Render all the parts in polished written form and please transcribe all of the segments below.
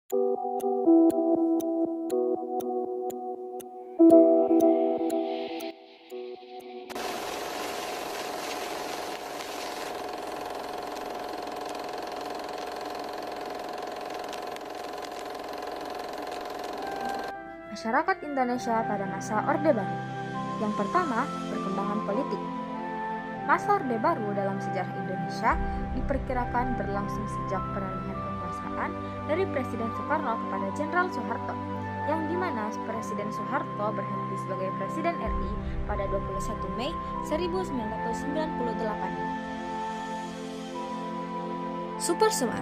Masyarakat Indonesia pada masa Orde Baru. Yang pertama, perkembangan politik. Masa Orde Baru dalam sejarah Indonesia diperkirakan berlangsung sejak peralihan kekuasaan dari Presiden Soekarno kepada Jenderal Soeharto, yang dimana Presiden Soeharto berhenti sebagai Presiden RI pada 21 Mei 1998. Super Semar.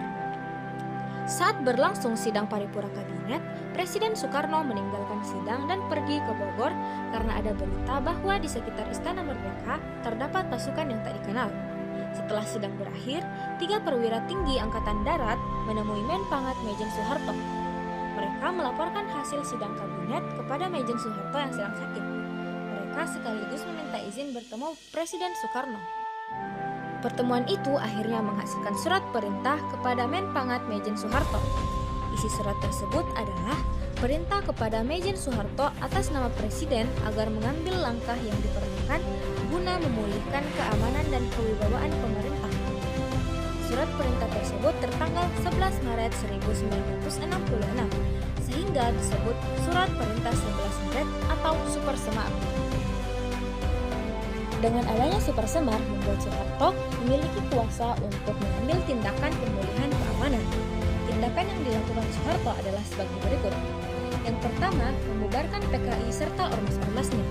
Saat berlangsung sidang paripurna kabinet, Presiden Soekarno meninggalkan sidang dan pergi ke Bogor karena ada berita bahwa di sekitar Istana Merdeka terdapat pasukan yang tak dikenal. Setelah sidang berakhir, 3 perwira tinggi Angkatan Darat menemui Menpangat Majen Soeharto. Mereka melaporkan hasil sidang kabinet kepada Majen Soeharto yang sedang sakit. Mereka sekaligus meminta izin bertemu Presiden Soekarno. Pertemuan itu akhirnya menghasilkan surat perintah kepada Menpangat Majen Soeharto. Isi surat tersebut adalah perintah kepada Majen Soeharto atas nama Presiden agar mengambil langkah yang diperlukan guna memulihkan keamanan dan kewibawaan pemerintah. Surat perintah tersebut tertanggal 11 Maret 1966, sehingga disebut Surat Perintah 11 Maret atau Super Semar. Dengan adanya Super Semar membuat Soeharto memiliki kuasa untuk mengambil tindakan pemulihan keamanan. Tindakan yang dilakukan Soeharto adalah sebagai berikut. Yang pertama, membubarkan PKI serta ormas-ormasnya.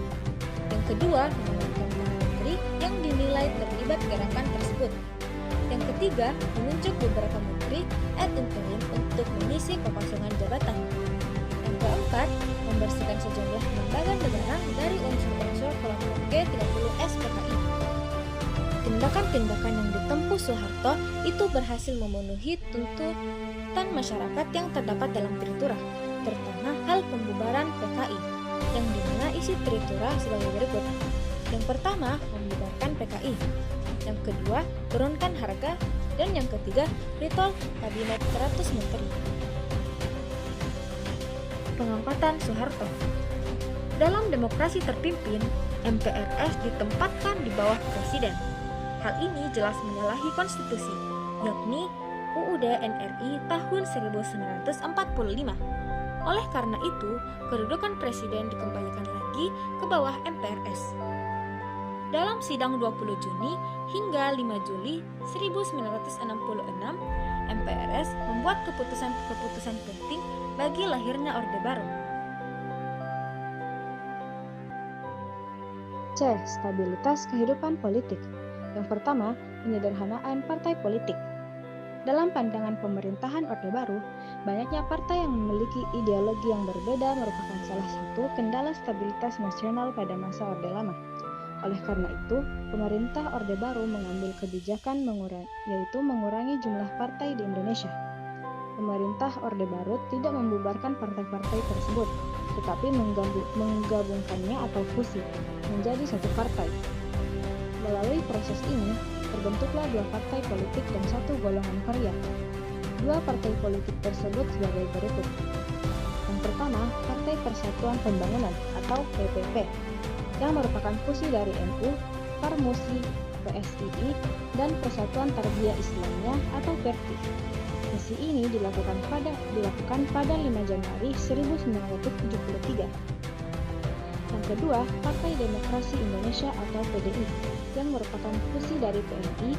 Yang kedua, menurunkan para menteri yang dinilai terlibat gerakan tersebut. Yang ketiga, menunjuk beberapa menteri ad interim untuk mengisi kekosongan jabatan. Yang keempat, membersihkan sejumlah lembaga negara dari unsur-unsur kelompok G30S PKI. Tindakan-tindakan yang ditempuh Soeharto itu berhasil memenuhi tuntutan masyarakat yang terdapat dalam tritura, terutama hal pembubaran PKI, yang dimana isi tritura sebagai berikut. Yang pertama, membubarkan PKI. Yang kedua, turunkan harga. Dan yang ketiga, recall kabinet 100 menteri. Pengangkatan Soeharto. Dalam demokrasi terpimpin, MPRS ditempatkan di bawah Presiden. Hal ini jelas menyalahi konstitusi, yakni UUD NRI tahun 1945. Oleh karena itu, kedudukan Presiden dikembalikan lagi ke bawah MPRS. Dalam sidang 20 Juni hingga 5 Juli 1966, MPRS membuat keputusan-keputusan penting bagi lahirnya Orde Baru. C. Stabilitas kehidupan politik. Yang pertama, penyederhanaan partai politik. Dalam pandangan pemerintahan Orde Baru, banyaknya partai yang memiliki ideologi yang berbeda merupakan salah satu kendala stabilitas nasional pada masa Orde Lama. Oleh karena itu, pemerintah Orde Baru mengambil kebijakan yaitu mengurangi jumlah partai di Indonesia. Pemerintah Orde Baru tidak membubarkan partai-partai tersebut, tetapi menggabungkannya atau fusi menjadi satu partai. Melalui proses ini, terbentuklah 2 partai politik dan 1 golongan karya. 2 partai politik tersebut sebagai berikut. Yang pertama, Partai Persatuan Pembangunan atau PPP, yang merupakan fusi dari NU, Parmusi, PSII, dan Persatuan Tarbiyah Islamiyah atau PERTI. Fusi ini dilakukan pada 5 Januari 1973. Yang kedua, Partai Demokrasi Indonesia atau PDI, yang merupakan fusi dari PNI,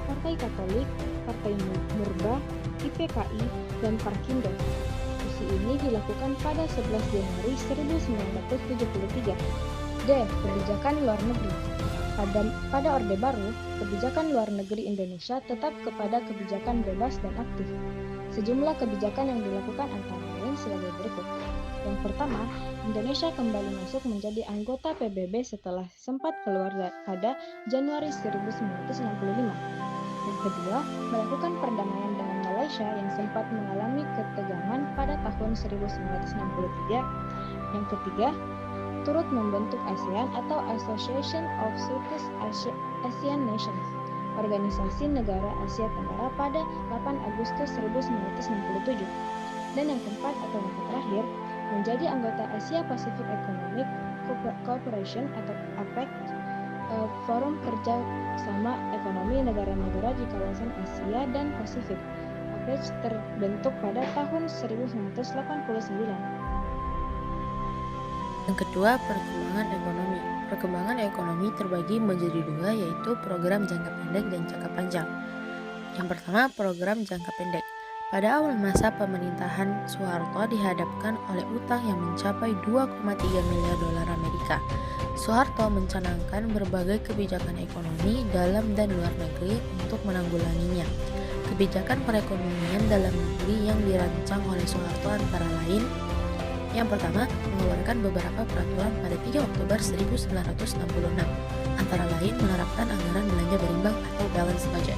Partai Katolik, Partai Murba, IPKI, dan Parkindo. Fusi ini dilakukan pada 11 Januari 1973. D. Kebijakan luar negeri. Pada Orde Baru, kebijakan luar negeri Indonesia tetap kepada kebijakan bebas dan aktif. Sejumlah kebijakan yang dilakukan antara lain sebagai berikut. Yang pertama, Indonesia kembali masuk menjadi anggota PBB setelah sempat keluar pada Januari 1965. Yang kedua, melakukan perdamaian dengan Malaysia yang sempat mengalami ketegangan pada tahun 1963. Yang ketiga, turut membentuk ASEAN atau Association of Southeast Asian Nations, organisasi negara Asia Tenggara pada 8 Agustus 1967. Dan yang keempat atau yang terakhir, menjadi anggota Asia Pacific Economic Cooperation atau APEC, Forum Kerja Sama Ekonomi Negara-Negara di Kawasan Asia dan Pasifik. APEC terbentuk pada tahun 1989. Yang kedua, perkembangan ekonomi. Perkembangan ekonomi terbagi menjadi dua, yaitu program jangka pendek dan jangka panjang. Yang pertama, program jangka pendek. Pada awal masa pemerintahan Soeharto dihadapkan oleh utang yang mencapai 2,3 miliar dolar Amerika. Soeharto mencanangkan berbagai kebijakan ekonomi dalam dan luar negeri untuk menanggulanginya. Kebijakan perekonomian dalam negeri yang dirancang oleh Soeharto antara lain: yang pertama, mengeluarkan beberapa peraturan pada 3 Oktober 1966, antara lain menerapkan anggaran belanja berimbang atau balance budget.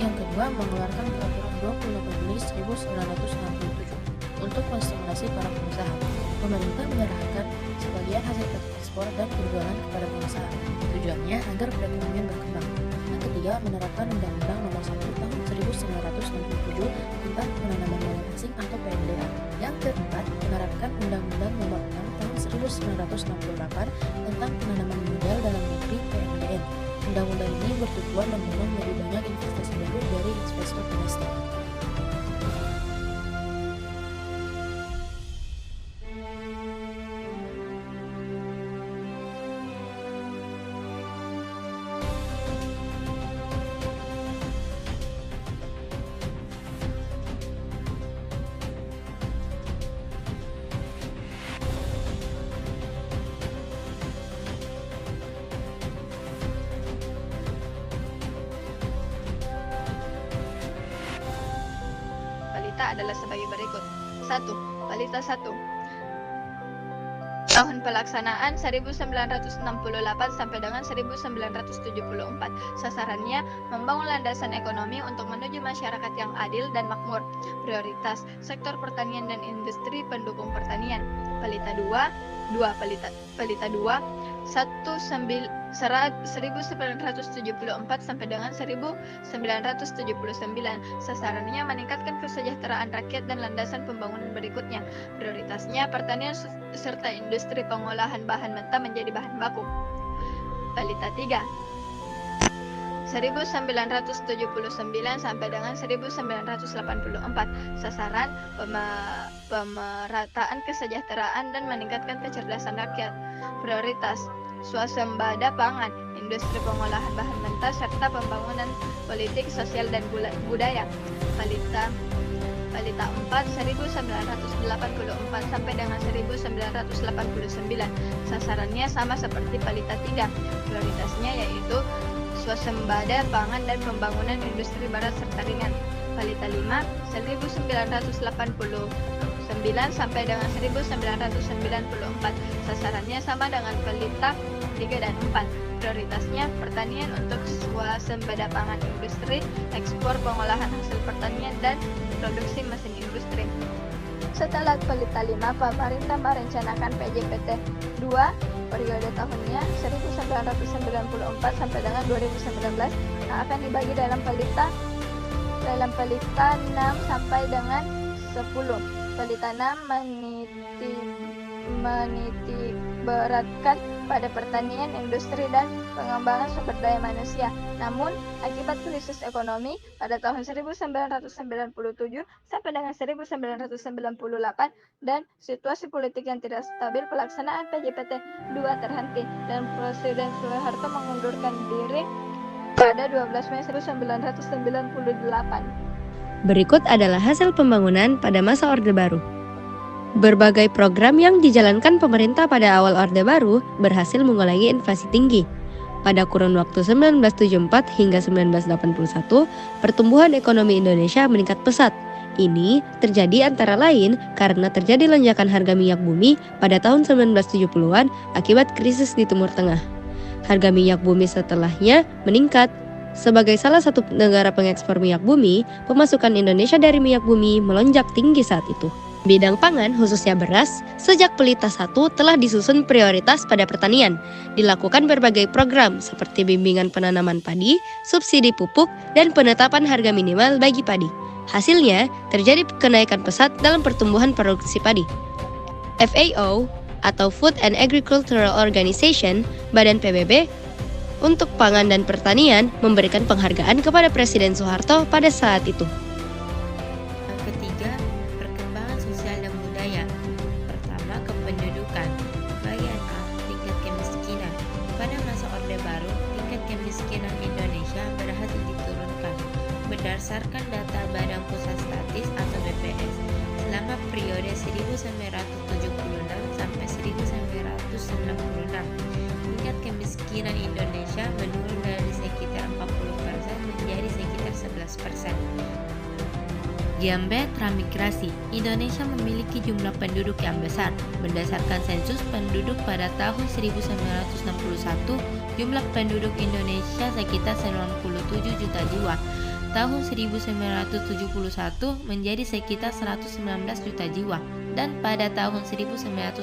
Yang kedua, mengeluarkan peraturan 28 Mei 1967 untuk menstimulasi para pengusaha. Pemerintah menyerahkan sebagian hasil ekspor dan penjualan kepada pengusaha. Tujuannya agar perekonomian berkembang. Yang ketiga, menerapkan Undang-Undang Nomor 1 Tahun 1967 tentang penanaman modal asing atau PMDA. Yang keempat, menerapkan Undang-Undang Nomor 6 Tahun 1968 tentang penanaman modal dalam negeri PMDN. Undang-undang ini bertujuan mendorong lebih banyak investasi baru dari investor domestik. Balita adalah sebagai berikut. 1. Balita 1. Tahun pelaksanaan 1968 sampai dengan 1974. Sasarannya membangun landasan ekonomi untuk menuju masyarakat yang adil dan makmur. Prioritas sektor pertanian dan industri pendukung pertanian. Balita 2. Balita 2 1974 sampai dengan 1979. Sasarannya meningkatkan kesejahteraan rakyat dan landasan pembangunan berikutnya. Prioritasnya pertanian serta industri pengolahan bahan mentah menjadi bahan baku. Balita 3 1979 sampai dengan 1984. Sasaran pemerataan kesejahteraan dan meningkatkan kecerdasan rakyat. Prioritas swasembada pangan, industri pengolahan bahan mentah serta pembangunan politik, sosial dan budaya. Balita 4 1984 sampai dengan 1989. Sasarannya sama seperti Balita 3. Prioritasnya yaitu swasembada pangan dan pembangunan industri barat serta ringan. Balita 5 1989 sampai dengan 1994. Sasarannya sama dengan Balita 3 dan 4. Prioritasnya pertanian untuk swasembada pangan, industri, ekspor pengolahan hasil pertanian dan produksi mesin industri. Setelah Balita 5, pemerintah merencanakan PJPT 2 periode tahunnya 1994 sampai dengan 2019 yang akan dibagi dalam Balita 6 sampai dengan 10. Balita 6 meniti beratkan pada pertanian, industri, dan pengembangan sumber daya manusia. Namun, akibat krisis ekonomi pada tahun 1997 sampai dengan 1998 dan situasi politik yang tidak stabil, pelaksanaan PJPT 2 terhenti dan Presiden Soeharto mengundurkan diri pada 12 Mei 1998. Berikut adalah hasil pembangunan pada masa Orde Baru. Berbagai program yang dijalankan pemerintah pada awal Orde Baru berhasil mengulangi inflasi tinggi. Pada kurun waktu 1974 hingga 1981, pertumbuhan ekonomi Indonesia meningkat pesat. Ini terjadi antara lain karena terjadi lonjakan harga minyak bumi pada tahun 1970-an akibat krisis di Timur Tengah. Harga minyak bumi setelahnya meningkat. Sebagai salah satu negara pengekspor minyak bumi, pemasukan Indonesia dari minyak bumi melonjak tinggi saat itu. Bidang pangan, khususnya beras, sejak Pelita 1 telah disusun prioritas pada pertanian. Dilakukan berbagai program seperti bimbingan penanaman padi, subsidi pupuk, dan penetapan harga minimal bagi padi. Hasilnya, terjadi kenaikan pesat dalam pertumbuhan produksi padi. FAO atau Food and Agricultural Organization, Badan PBB, untuk Pangan dan Pertanian memberikan penghargaan kepada Presiden Soeharto pada saat itu. Yang ketiga, perkembangan sosial dan budaya. Pertama, kependudukan. Bagian A, tingkat kemiskinan. Pada masa Orde Baru, tingkat kemiskinan Indonesia berhasil diturunkan berdasarkan data Badan Pusat Statis atau BPS selama periode 1976 sampai 1996. Tingkat kemiskinan Indonesia menurun dari sekitar 40% menjadi sekitar 11%. Jambe transmigrasi. Indonesia memiliki jumlah penduduk yang besar. Berdasarkan sensus penduduk pada tahun 1961, jumlah penduduk Indonesia sekitar 97 juta jiwa. Tahun 1971 menjadi sekitar 119 juta jiwa, dan pada tahun 1980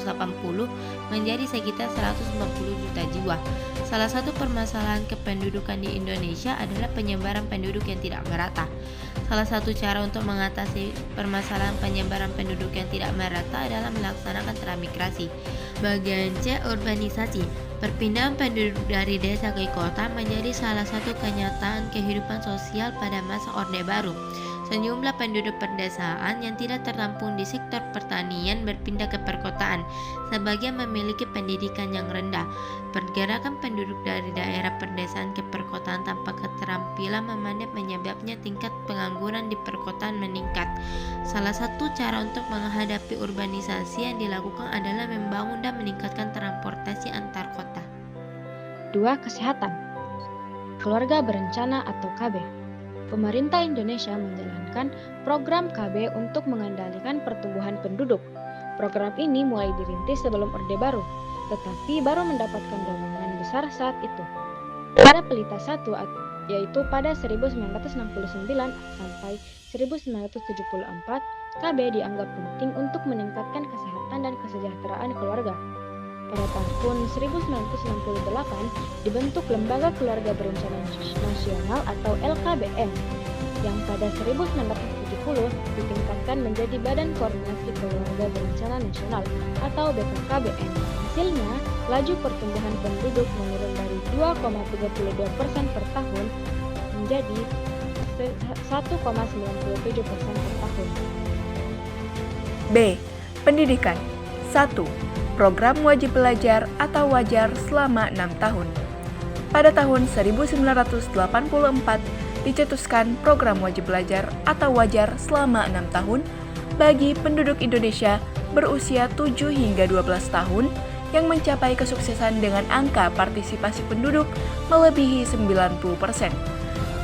menjadi sekitar 150 juta jiwa. Salah satu permasalahan kependudukan di Indonesia adalah penyebaran penduduk yang tidak merata. Salah satu cara untuk mengatasi permasalahan penyebaran penduduk yang tidak merata adalah melaksanakan transmigrasi. Bagian C, urbanisasi. Perpindahan penduduk dari desa ke kota menjadi salah satu kenyataan kehidupan sosial pada masa Orde Baru. Sejumlah penduduk perdesaan yang tidak tertampung di sektor pertanian berpindah ke perkotaan. Sebagian memiliki pendidikan yang rendah. Pergerakan penduduk dari daerah perdesaan ke perkotaan tanpa keterampilan memadai menyebabnya tingkat pengangguran di perkotaan meningkat. Salah satu cara untuk menghadapi urbanisasi yang dilakukan adalah membangun dan meningkatkan transportasi antar kota. 2. Kesehatan. Keluarga Berencana atau KB. Pemerintah Indonesia menjalankan program KB untuk mengendalikan pertumbuhan penduduk. Program ini mulai dirintis sebelum Orde Baru, tetapi baru mendapatkan dorongan besar saat itu. Pada Pelita 1, yaitu pada 1969 sampai 1974, KB dianggap penting untuk meningkatkan kesehatan dan kesejahteraan keluarga. Pada tahun 1968 dibentuk Lembaga Keluarga Berencana Nasional atau LKBN, yang pada 1970 ditingkatkan menjadi Badan Koordinasi Keluarga Berencana Nasional atau BKKBN. Hasilnya, laju pertumbuhan penduduk menurun dari 2,32% per tahun menjadi 1,97% per tahun. B. Pendidikan. 1. Program wajib belajar atau wajar selama 6 tahun. Pada tahun 1984 dicetuskan program wajib belajar atau wajar selama 6 tahun bagi penduduk Indonesia berusia 7 hingga 12 tahun yang mencapai kesuksesan dengan angka partisipasi penduduk melebihi 90%.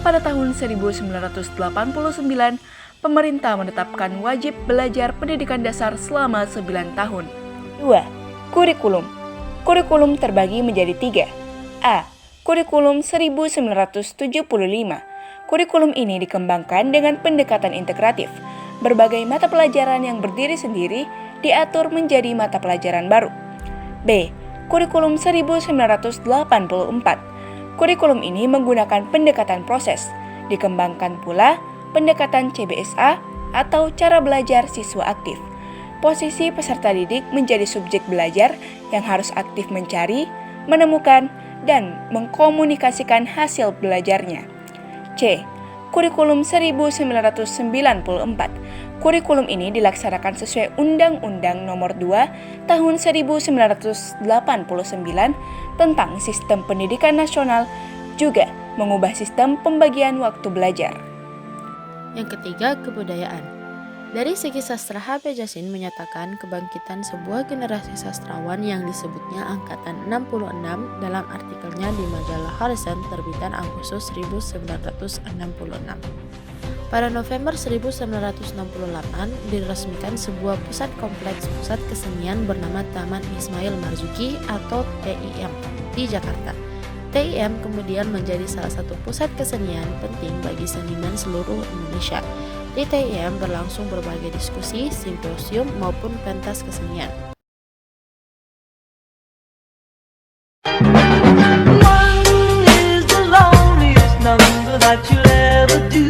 Pada tahun 1989, pemerintah menetapkan wajib belajar pendidikan dasar selama 9 tahun. 2. Kurikulum. Kurikulum terbagi menjadi 3. A. Kurikulum 1975. Kurikulum ini dikembangkan dengan pendekatan integratif. Berbagai mata pelajaran yang berdiri sendiri diatur menjadi mata pelajaran baru. B. Kurikulum 1984. Kurikulum ini menggunakan pendekatan proses. Dikembangkan pula pendekatan CBSA atau cara belajar siswa aktif. Posisi peserta didik menjadi subjek belajar yang harus aktif mencari, menemukan, dan mengkomunikasikan hasil belajarnya. C. Kurikulum 1994. Kurikulum ini dilaksanakan sesuai Undang-Undang Nomor 2 Tahun 1989 tentang Sistem Pendidikan Nasional, juga mengubah sistem pembagian waktu belajar. Yang ketiga, kebudayaan. Dari segi sastra, H.P. Jassin menyatakan kebangkitan sebuah generasi sastrawan yang disebutnya Angkatan 66 dalam artikelnya di majalah Horizon terbitan Agustus 1966. Pada November 1968 diresmikan sebuah pusat kompleks pusat kesenian bernama Taman Ismail Marzuki atau TIM di Jakarta. TIM kemudian menjadi salah satu pusat kesenian penting bagi seniman seluruh Indonesia. Di TIM berlangsung berbagai diskusi, simposium maupun pentas kesenian. One is the loneliest number that you'll ever do.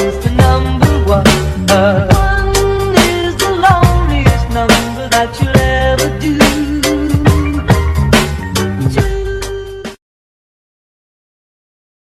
Tenang